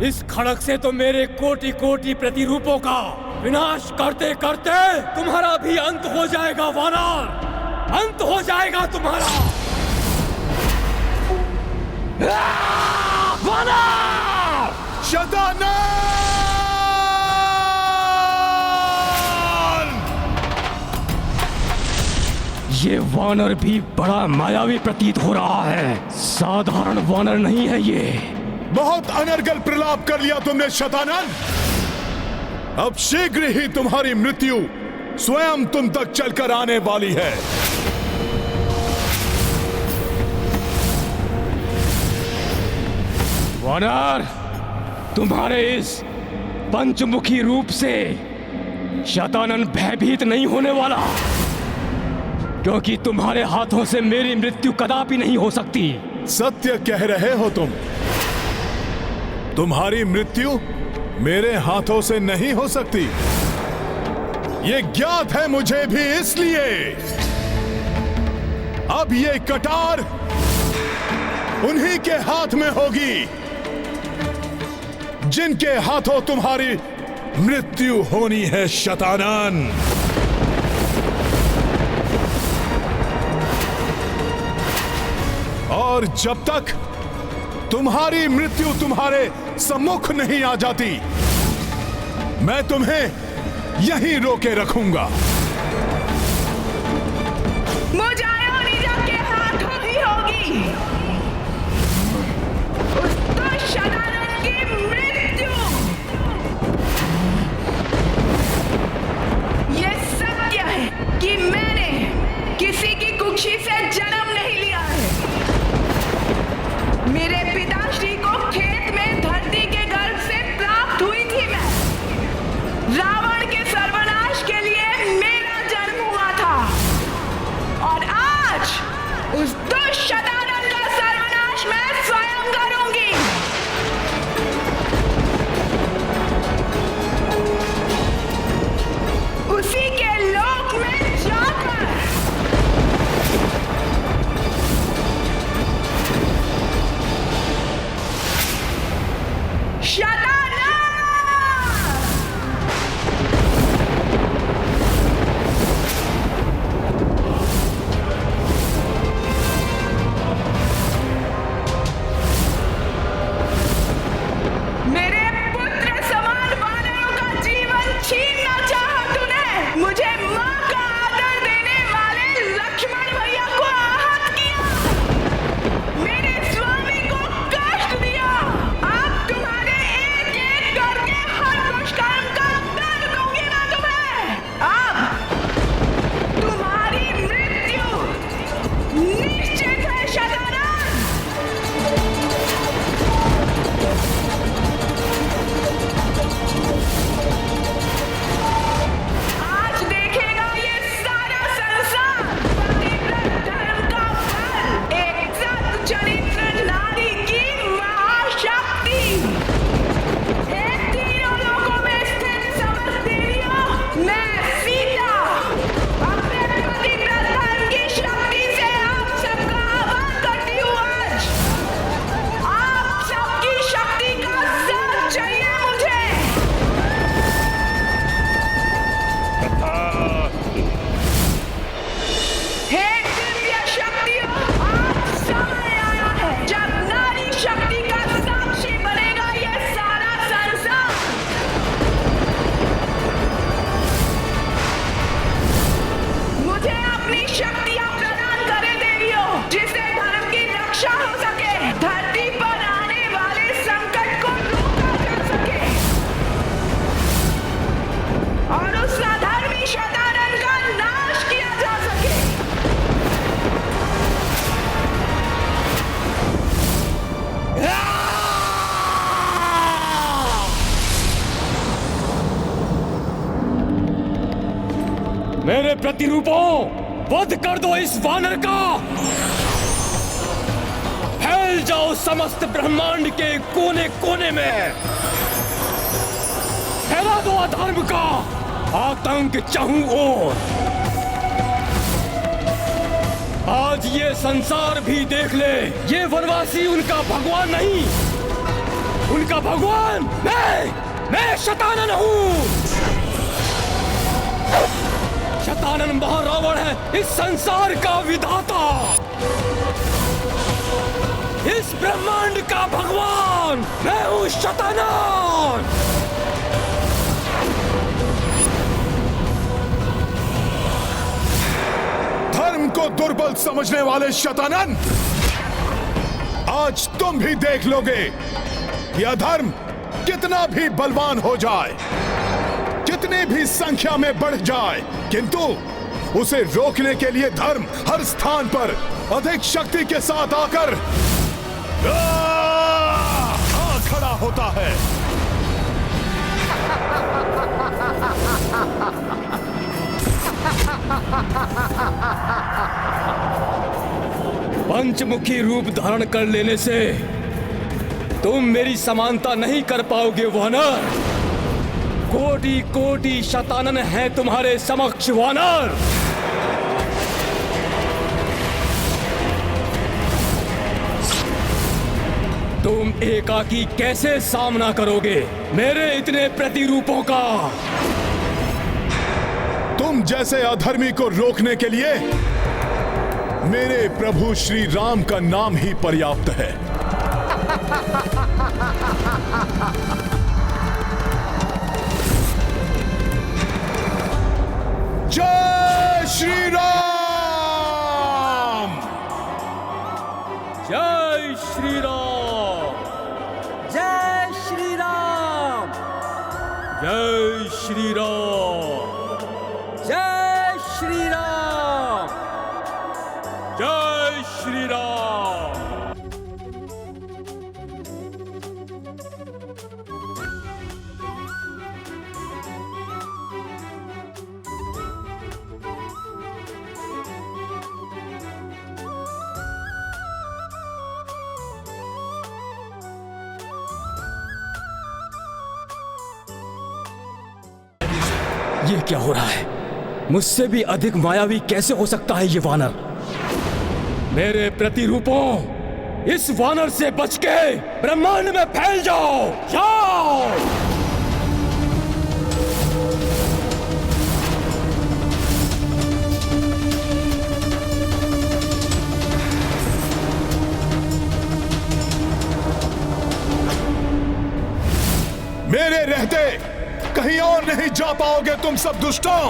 इस खड़क से तो मेरे कोटि कोटि प्रतिरूपों का विनाश करते करते तुम्हारा भी अंत हो जाएगा वानर, अंत हो जाएगा तुम्हारा। वानर! शतानन! ये वानर भी बड़ा मायावी प्रतीत हो रहा है, साधारण वानर नहीं है ये। बहुत अनर्गल प्रलाप कर लिया तुमने शतानन। अब शीघ्र ही तुम्हारी मृत्यु स्वयं तुम तक चलकर आने वाली है। वानर, तुम्हारे इस पंचमुखी रूप से शतानन भयभीत नहीं होने वाला, क्योंकि तुम्हारे हाथों से मेरी मृत्यु कदापि नहीं हो सकती। सत्य कह रहे हो तुम। तुम्हारी मृत्यु मेरे हाथों से नहीं हो सकती, ये ज्ञात है मुझे भी, इसलिए अब ये कटार उन्हीं के हाथ में होगी जिनके हाथों तुम्हारी मृत्यु होनी है शतानन। और जब तक तुम्हारी मृत्यु तुम्हारे सम्मुख नहीं आ जाती, मैं तुम्हें यहीं रोके रखूंगा। मुझे आयोनिजा के हाथों ही होगी उस दुष्ट शतानन की मृत्यु। ये सत्य है कि मैंने किसी की कुक्षी से जन्म नहीं लिया है। मेरे पिताश्री को खेत में धरती के गर्भ से प्राप्त हुई थी मैं। रावण के सर्वनाश के लिए मेरा जन्म हुआ था, और आज उस दुष्ट शतानन का सर्वनाश मैं स्वयं करूंगी। उसी के लोक में जाकर मेरे प्रतिरूपों, वध कर दो इस वानर का। फैल जाओ समस्त ब्रह्मांड के कोने कोने में। फैला दो अधर्म का आतंक चाहूं ओर। आज ये संसार भी देख ले, ये वनवासी उनका भगवान नहीं, उनका भगवान मैं शतानन हूं। शतानन महारावण है इस संसार का विधाता, इस ब्रह्मांड का भगवान। मैं हूं शतानन। धर्म को दुर्बल समझने वाले शतानन, आज तुम भी देख लोगे कि अधर्म कितना भी बलवान हो जाए, कितनी भी संख्या में बढ़ जाए, किंतु उसे रोकने के लिए धर्म हर स्थान पर अधिक शक्ति के साथ आकर खड़ा होता है। पंचमुखी रूप धारण कर लेने से तुम मेरी समानता नहीं कर पाओगे वानर। कोटि कोटि शतानन है तुम्हारे समक्ष वानर। तुम एकाकी कैसे सामना करोगे मेरे इतने प्रतिरूपों का? तुम जैसे अधर्मी को रोकने के लिए मेरे प्रभु श्री राम का नाम ही पर्याप्त है। जय श्री राम! जय श्री राम! जय श्री राम! जय श्री राम! जय श्री राम! जय श्री राम! ये क्या हो रहा है? मुझसे भी अधिक मायावी कैसे हो सकता है ये वानर? मेरे प्रतिरूपों, इस वानर से बच के ब्रह्मांड में फैल जाओ। जाओ! मेरे रहते कहीं और नहीं जा पाओगे तुम सब दुष्टों।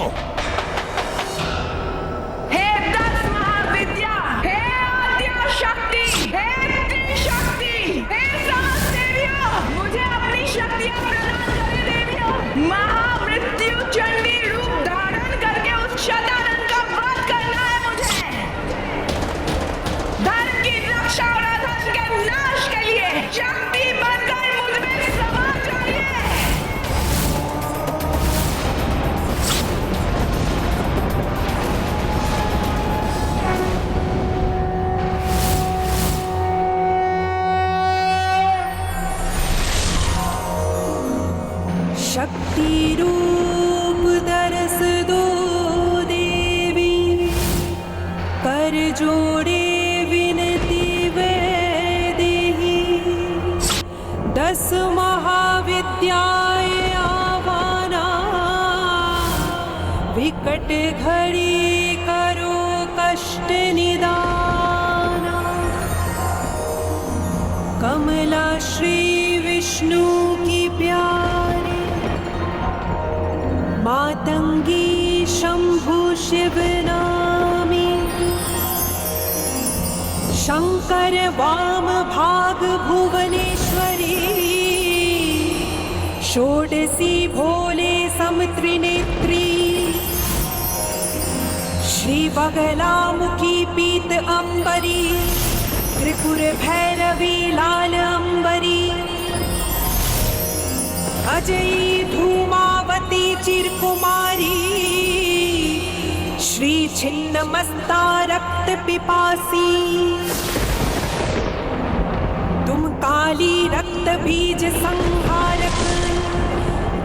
हे 10 महाविद्या, हे आद्या शक्ति, हे त्रिशक्ति, हे समस्त देवियों, मुझे अपनी शक्तियां प्रदान करें देवियों। महामृत्यु चंडी रूप धारण करके उस शतानन का वध करना है मुझे। धर्म की रक्षा और अधर्म के नाश के लिए शक्ति बनकर मुझ में समा जाइए। शक्ति रूप दरस दो देवी, कर जोड़े विनती वैदेही। 10 महाविद्याएं आवाना, विकट घड़ी करो कष्ट निदाना। कमला श्री विष्णु की प्यारी, मातंगी शंभु शिव नामी। शंकर वाम भाग भुवनेश्वरी, षोडशी भोले समत्रिनेत्री। श्री बगलामुखी पीत अंबरी, त्रिपुर भैरवी लाल अंबरी। अजयी धूमावती चिरकुमारी, छिन्न मस्ता रक्त पिपासी, तुम काली रक्त बीज संहारक,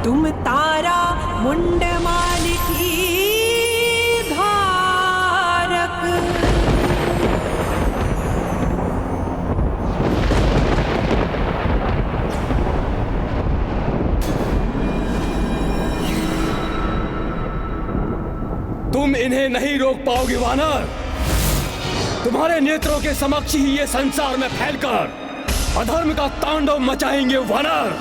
तुम तारा मुंड माल की धारक। तुम इन्हें नहीं रोक पाओगे वानर। तुम्हारे नेत्रों के समक्ष ही ये संसार में फैलकर अधर्म का तांडव मचाएंगे वानर।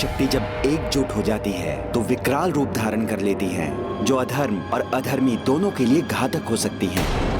शक्ति जब एकजुट हो जाती है तो विकराल रूप धारण कर लेती है, जो अधर्म और अधर्मी दोनों के लिए घातक हो सकती है।